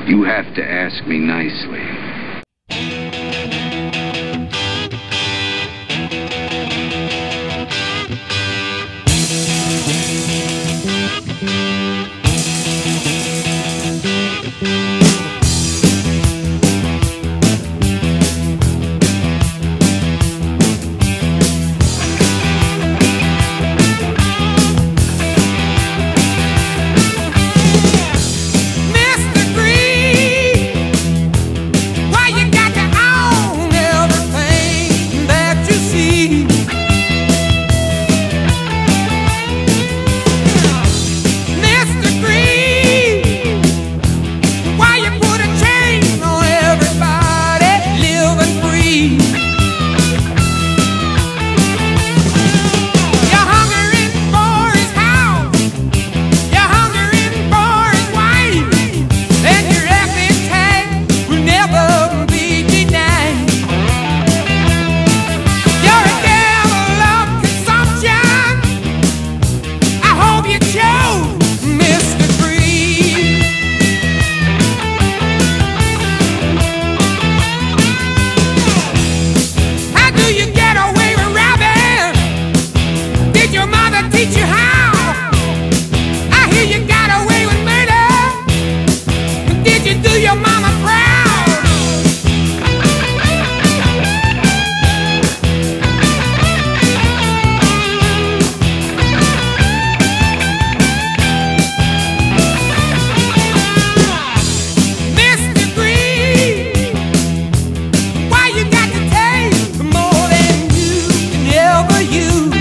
You have to ask me nicely. Teach you how. I hear you got away with murder. Did you do your mama proud? Mr. Green, why you got to take more than you can ever use?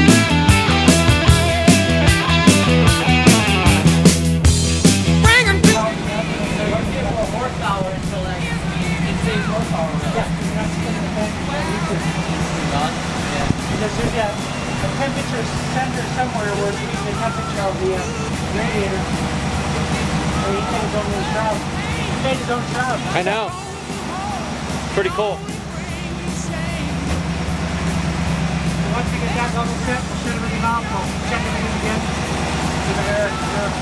Because there's a temperature sensor somewhere where it's reading the temperature of the radiator. So he made his own little shroud. He made his own shroud. I know. Pretty cool. So once we get that level set, we'll shut everything off. We'll check everything again. To the air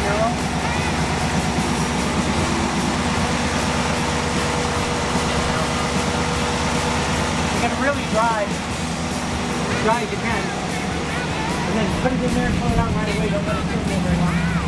zero. You gotta really dry as you can, and then put it in there and pull it out right away. Don't let it sit there very long.